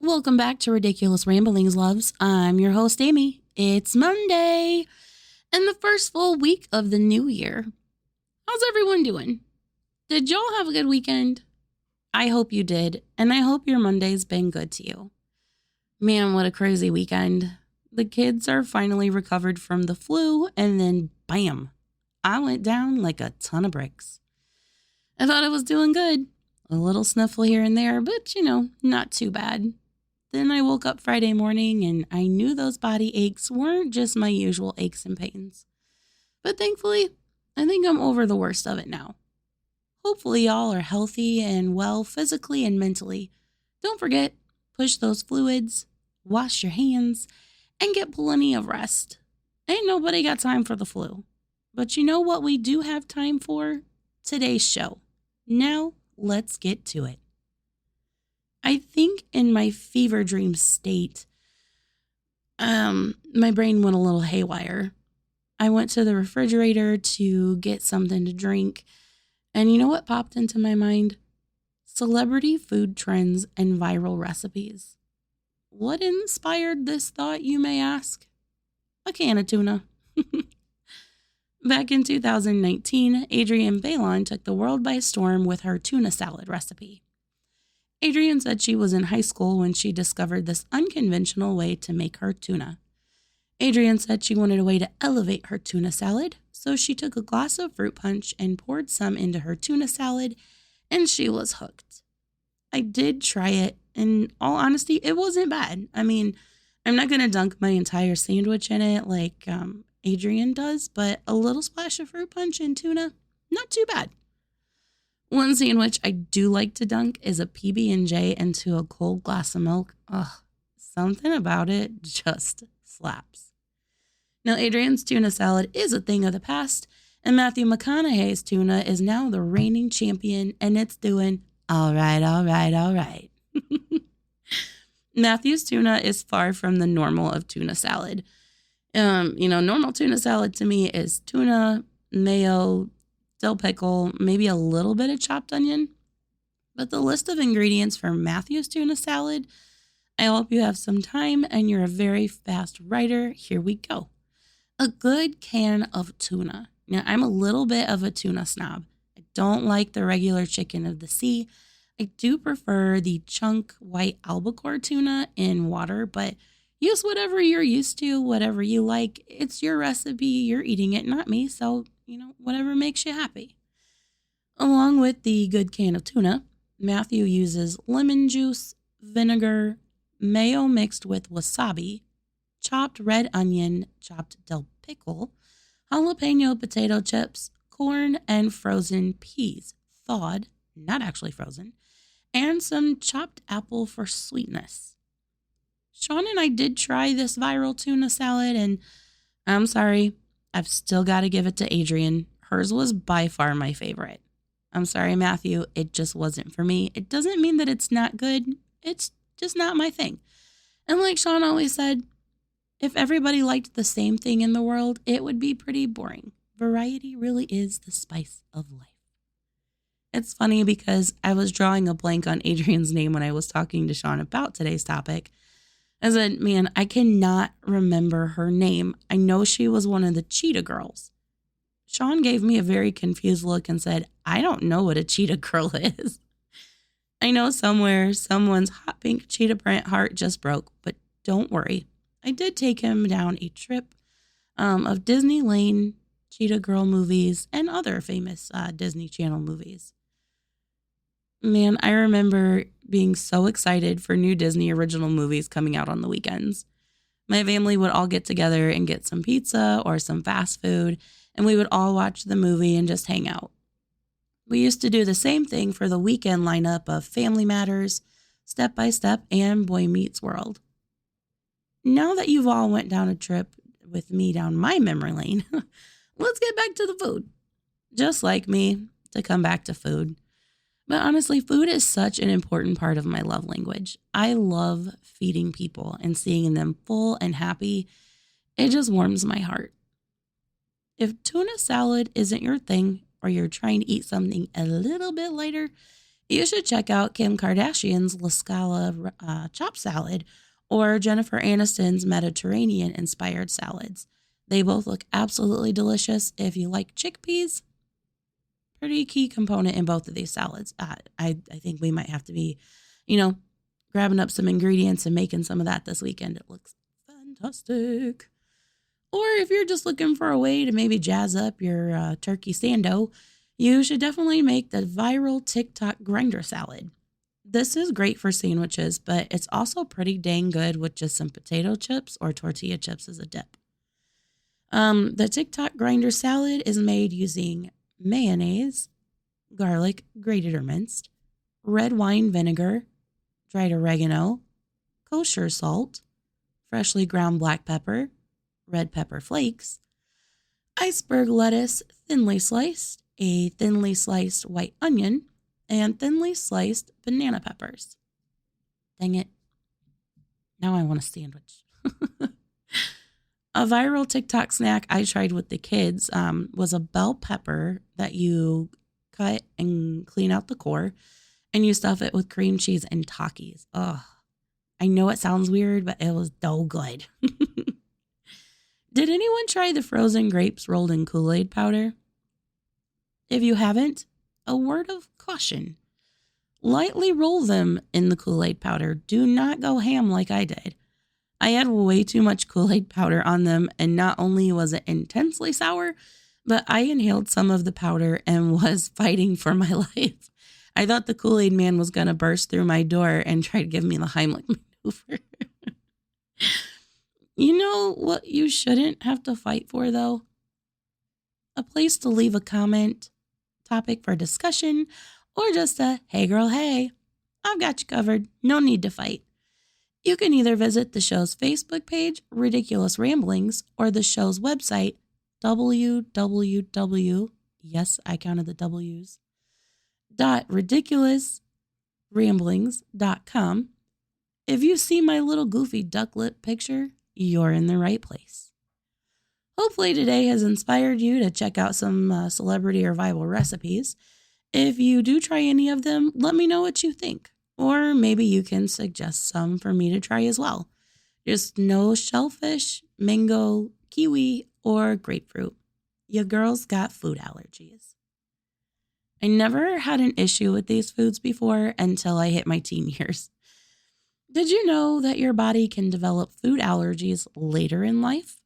Welcome back to Ridiculous Ramblings, loves. I'm your host, Amy. It's Monday and the first full week of the new year. How's everyone doing? Did y'all have a good weekend? I hope you did, and I hope your Monday's been good to you. Man, what a crazy weekend. The kids are finally recovered from the flu, and then bam, I went down like a ton of bricks. I thought I was doing good. A little sniffle here and there, but not too bad. Then I woke up Friday morning and I knew those body aches weren't just my usual aches and pains. But thankfully, I think I'm over the worst of it now. Hopefully y'all are healthy and well physically and mentally. Don't forget, push those fluids, wash your hands, and get plenty of rest. Ain't nobody got time for the flu. But you know what we do have time for? Today's show. Now, let's get to it. I think in my fever dream state, my brain went a little haywire. I went to the refrigerator to get something to drink, and you know what popped into my mind? Celebrity food trends and viral recipes. What inspired this thought, you may ask? A can of tuna. Back in 2019, Adrienne Bailon took the world by storm with her tuna salad recipe. Adrienne said she was in high school when she discovered this unconventional way to make her tuna. Adrienne said she wanted a way to elevate her tuna salad, so she took a glass of fruit punch and poured some into her tuna salad, and she was hooked. I did try it. In all honesty, it wasn't bad. I mean, I'm not going to dunk my entire sandwich in it like Adrienne does, but a little splash of fruit punch and tuna, not too bad. One sandwich I do like to dunk is a PB&J into a cold glass of milk. Ugh, something about it just slaps. Now, Adrienne's tuna salad is a thing of the past, and Matthew McConaughey's tuna is now the reigning champion, and it's doing all right. Matthew's tuna is far from the normal of tuna salad. Normal tuna salad to me is tuna, mayo, dill pickle, maybe a little bit of chopped onion. But the list of ingredients for Matthew's tuna salad, I hope you have some time and you're a very fast writer. Here we go. A good can of tuna. Now, I'm a little bit of a tuna snob. I don't like the regular chicken of the sea. I do prefer the chunk white albacore tuna in water, but use whatever you're used to, whatever you like. It's your recipe. You're eating it, not me. So, whatever makes you happy. Along with the good can of tuna, Matthew uses lemon juice, vinegar, mayo mixed with wasabi, chopped red onion, chopped dill pickle, jalapeno potato chips, corn, and frozen peas, thawed, not actually frozen, and some chopped apple for sweetness. Sean and I did try this viral tuna salad, and I'm sorry, I've still got to give it to Adrienne. Hers was by far my favorite. I'm sorry, Matthew, it just wasn't for me. It doesn't mean that it's not good. It's just not my thing. And like Sean always said, if everybody liked the same thing in the world, it would be pretty boring. Variety really is the spice of life. It's funny because I was drawing a blank on Adrienne's name when I was talking to Sean about today's topic. I said, man, I cannot remember her name. I know she was one of the cheetah girls. Sean gave me a very confused look and said, I don't know what a cheetah girl is. I know somewhere someone's hot pink cheetah print heart just broke, but don't worry. I did take him down a trip of Disney Lane, Cheetah Girl movies, and other famous Disney Channel movies. Man, I remember being so excited for new Disney original movies coming out on the weekends. My family would all get together and get some pizza or some fast food, and we would all watch the movie and just hang out. We used to do the same thing for the weekend lineup of Family Matters, Step by Step, and Boy Meets World. Now that you've all went down a trip with me down my memory lane, let's get back to the food. Just like me, to come back to food. But honestly, food is such an important part of my love language. I love feeding people and seeing them full and happy. It just warms my heart. If tuna salad isn't your thing, or you're trying to eat something a little bit lighter, You should check out Kim Kardashian's La Scala chop salad or Jennifer Aniston's Mediterranean inspired salads. They both look absolutely delicious. If you like chickpeas, pretty key component in both of these salads. I think we might have to be, you know, grabbing up some ingredients and making some of that this weekend. It looks fantastic. Or if you're just looking for a way to maybe jazz up your turkey sando, you should definitely make the viral TikTok grinder salad. This is great for sandwiches, but it's also pretty dang good with just some potato chips or tortilla chips as a dip. The TikTok grinder salad is made using mayonnaise, garlic, grated or minced, red wine vinegar, dried oregano, kosher salt, freshly ground black pepper, red pepper flakes, iceberg lettuce thinly sliced, a thinly sliced white onion, and thinly sliced banana peppers. Dang it. Now I want a sandwich. A viral TikTok snack I tried with the kids was a bell pepper that you cut and clean out the core, and you stuff it with cream cheese and Takis. Ugh. I know it sounds weird, but it was so good. Did anyone try the frozen grapes rolled in Kool-Aid powder? If you haven't, a word of caution. Lightly roll them in the Kool-Aid powder. Do not go ham like I did. I had way too much Kool-Aid powder on them, and not only was it intensely sour, but I inhaled some of the powder and was fighting for my life. I thought the Kool-Aid man was going to burst through my door and try to give me the Heimlich maneuver. You know what you shouldn't have to fight for, though? A place to leave a comment, topic for discussion, or just a, hey girl, hey, I've got you covered. No need to fight. You can either visit the show's Facebook page, Riddickulous Ramblings, or the show's website, www, yes, I counted the W's, .ridiculousramblings.com. If you see my little goofy duck lip picture, you're in the right place. Hopefully today has inspired you to check out some celebrity or viral recipes. If you do try any of them, let me know what you think. Or maybe you can suggest some for me to try as well. Just no shellfish, mango, kiwi, or grapefruit. Your girl's got food allergies. I never had an issue with these foods before until I hit my teen years. Did you know that your body can develop food allergies later in life?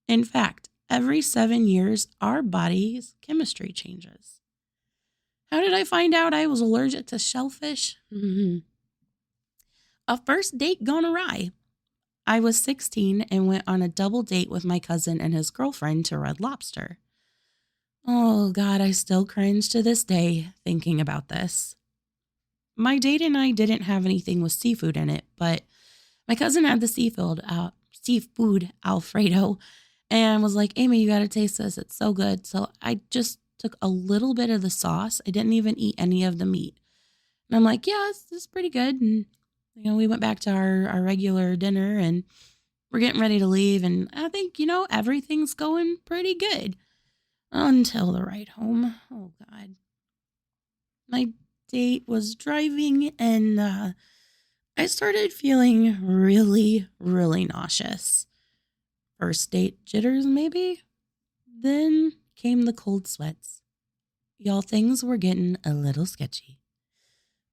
In fact, every 7 years, our body's chemistry changes. How did I find out I was allergic to shellfish? A first date gone awry. I was 16 and went on a double date with my cousin and his girlfriend to Red Lobster. Oh God, I still cringe to this day thinking about this. My date and I didn't have anything with seafood in it, but my cousin had the seafood Alfredo and was like, Amy, you got to taste this. It's so good. So I just took a little bit of the sauce. I didn't even eat any of the meat. And I'm like, yeah, this is pretty good. And, we went back to our regular dinner and we're getting ready to leave. And I think, everything's going pretty good until the ride home. Oh, God. My date was driving and I started feeling really, really nauseous. First date jitters, maybe? Then came the cold sweats. Y'all, things were getting a little sketchy.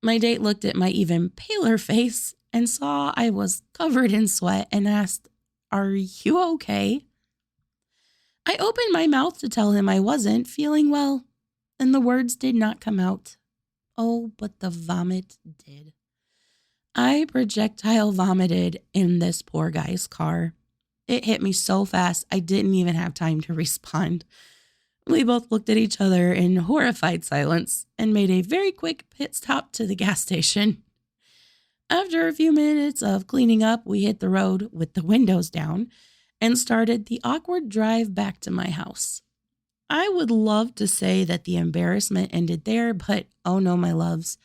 My date looked at my even paler face and saw I was covered in sweat and asked, "Are you okay?" I opened my mouth to tell him I wasn't feeling well, and the words did not come out. Oh, but the vomit did. I projectile vomited in this poor guy's car. It hit me so fast, I didn't even have time to respond. We both looked at each other in horrified silence and made a very quick pit stop to the gas station. After a few minutes of cleaning up, we hit the road with the windows down and started the awkward drive back to my house. I would love to say that the embarrassment ended there, but oh no, my loves,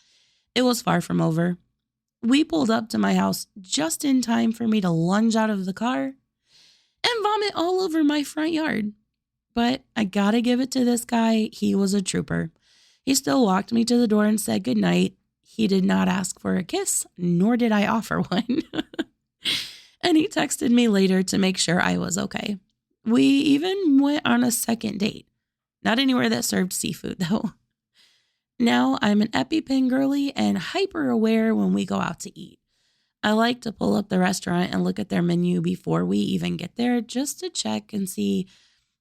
it was far from over. We pulled up to my house just in time for me to lunge out of the car and vomit all over my front yard. But I gotta give it to this guy. He was a trooper. He still walked me to the door and said goodnight. He did not ask for a kiss, nor did I offer one. And he texted me later to make sure I was okay. We even went on a second date. Not anywhere that served seafood, though. Now I'm an EpiPen girly and hyper aware when we go out to eat. I like to pull up the restaurant and look at their menu before we even get there just to check and see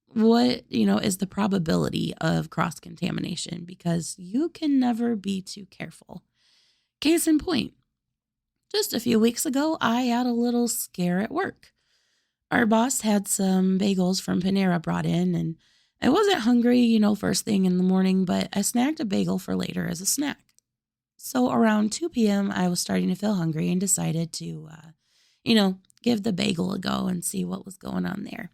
what, is the probability of cross-contamination because you can never be too careful. Case in point, just a few weeks ago, I had a little scare at work. Our boss had some bagels from Panera brought in, and I wasn't hungry, first thing in the morning, but I snagged a bagel for later as a snack. So around 2 p.m., I was starting to feel hungry and decided to, give the bagel a go and see what was going on there.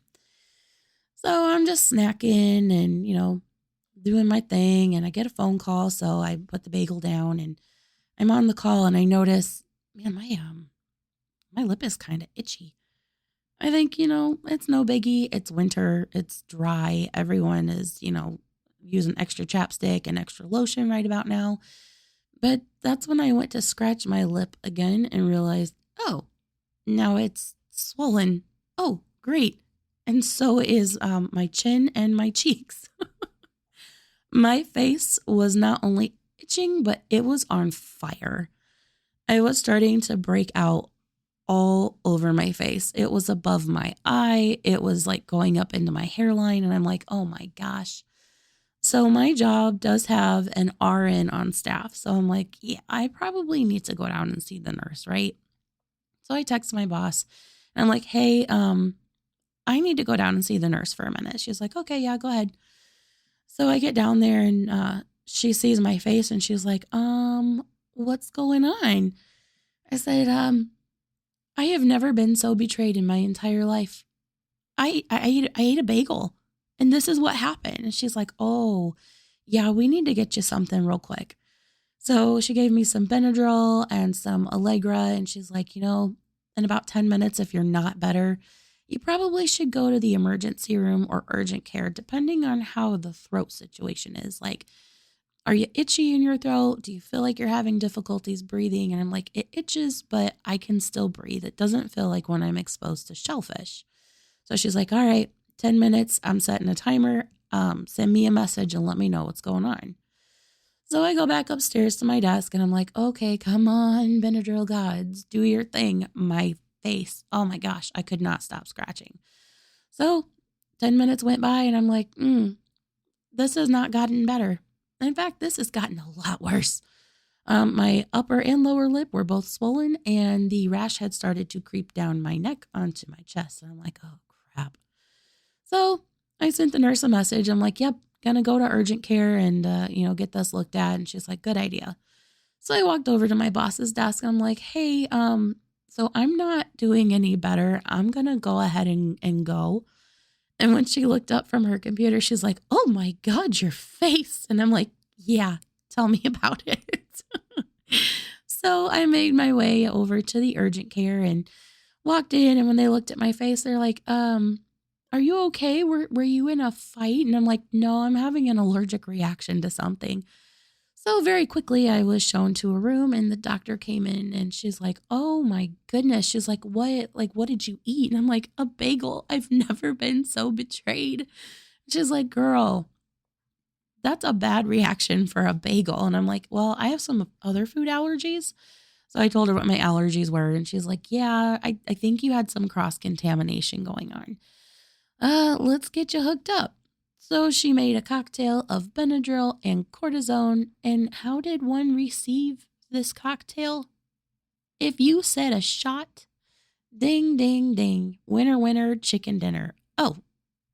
So I'm just snacking and, doing my thing, and I get a phone call, so I put the bagel down, and I'm on the call, and I notice, man, my lip is kind of itchy. I think, it's no biggie. It's winter. It's dry. Everyone is, using extra chapstick and extra lotion right about now. But that's when I went to scratch my lip again and realized, oh, now it's swollen. Oh, great. And so is my chin and my cheeks. My face was not only itching, but it was on fire. I was starting to break out all over my face. It was above my eye. It was like going up into my hairline. And I'm like, oh my gosh. So my job does have an RN on staff. So I'm like, yeah, I probably need to go down and see the nurse, right? So I text my boss and I'm like, hey, I need to go down and see the nurse for a minute. She's like, okay, yeah, go ahead. So I get down there and she sees my face and she's like, what's going on? I said, I have never been so betrayed in my entire life. I ate a bagel and this is what happened. And she's like, oh, yeah, we need to get you something real quick. So she gave me some Benadryl and some Allegra. And she's like, in about 10 minutes, if you're not better, you probably should go to the emergency room or urgent care, depending on how the throat situation is. Like, are you itchy in your throat? Do you feel like you're having difficulties breathing? And I'm like, it itches, but I can still breathe. It doesn't feel like when I'm exposed to shellfish. So she's like, all right, 10 minutes. I'm setting a timer. Send me a message and let me know what's going on. So I go back upstairs to my desk and I'm like, okay, come on, Benadryl gods, do your thing. My face, oh my gosh, I could not stop scratching. So 10 minutes went by and I'm like, this has not gotten better. In fact, this has gotten a lot worse. My upper and lower lip were both swollen and the rash had started to creep down my neck onto my chest. And I'm like, oh crap. So I sent the nurse a message. I'm like, yep, gonna go to urgent care and, get this looked at. And she's like, good idea. So I walked over to my boss's desk. And I'm like, hey, so I'm not doing any better. I'm gonna go ahead and go. And when she looked up from her computer, she's like, oh my God, your face. And I'm like, yeah, tell me about it. So I made my way over to the urgent care and walked in. And when they looked at my face, they're like, are you okay? Were you in a fight? And I'm like, no, I'm having an allergic reaction to something. So very quickly I was shown to a room and the doctor came in and she's like, oh my goodness. She's like, what did you eat? And I'm like, a bagel. I've never been so betrayed. She's like, girl, that's a bad reaction for a bagel. And I'm like, well, I have some other food allergies. So I told her what my allergies were. And she's like, yeah, I think you had some cross-contamination going on. Let's get you hooked up. So she made a cocktail of Benadryl and cortisone. And how did one receive this cocktail? If you said a shot, ding, ding, ding, winner, winner, chicken dinner. Oh,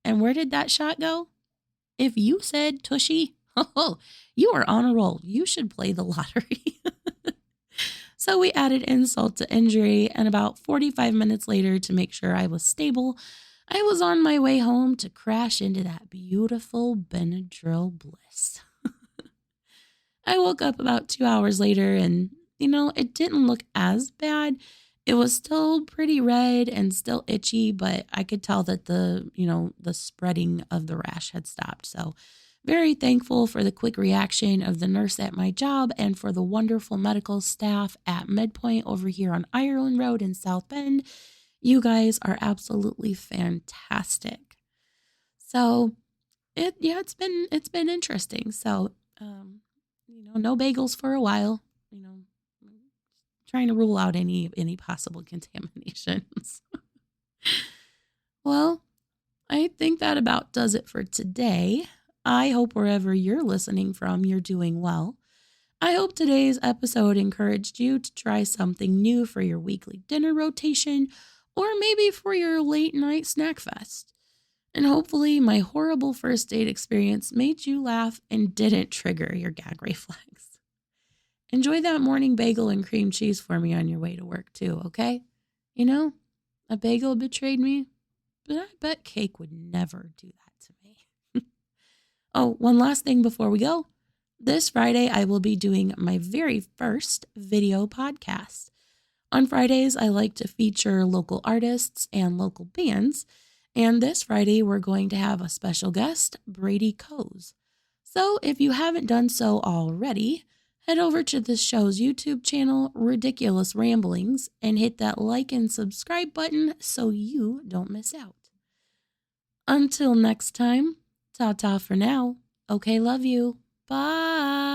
and where did that shot go? If you said tushy, oh, you are on a roll. You should play the lottery. So we added insult to injury. And about 45 minutes later, to make sure I was stable, I was on my way home to crash into that beautiful Benadryl bliss. I woke up about 2 hours later and, it didn't look as bad. It was still pretty red and still itchy, but I could tell that the spreading of the rash had stopped. So Very thankful for the quick reaction of the nurse at my job and for the wonderful medical staff at Midpoint over here on Ireland Road in South Bend. You guys are absolutely fantastic. So it's been interesting. So no bagels for a while. Trying to rule out any possible contaminations. Well, I think that about does it for today. I hope wherever you're listening from, you're doing well. I hope today's episode encouraged you to try something new for your weekly dinner rotation or maybe for your late night snack fest. And hopefully, my horrible first date experience made you laugh and didn't trigger your gag reflex. Enjoy that morning bagel and cream cheese for me on your way to work, too, okay? A bagel betrayed me, but I bet cake would never do that to me. Oh, one last thing before we go. This Friday, I will be doing my very first video podcast. On Fridays, I like to feature local artists and local bands. And this Friday, we're going to have a special guest, Brady Coes. So if you haven't done so already, head over to the show's YouTube channel, Riddickulous Ramblings, and hit that like and subscribe button so you don't miss out. Until next time, ta-ta for now. Okay, love you. Bye.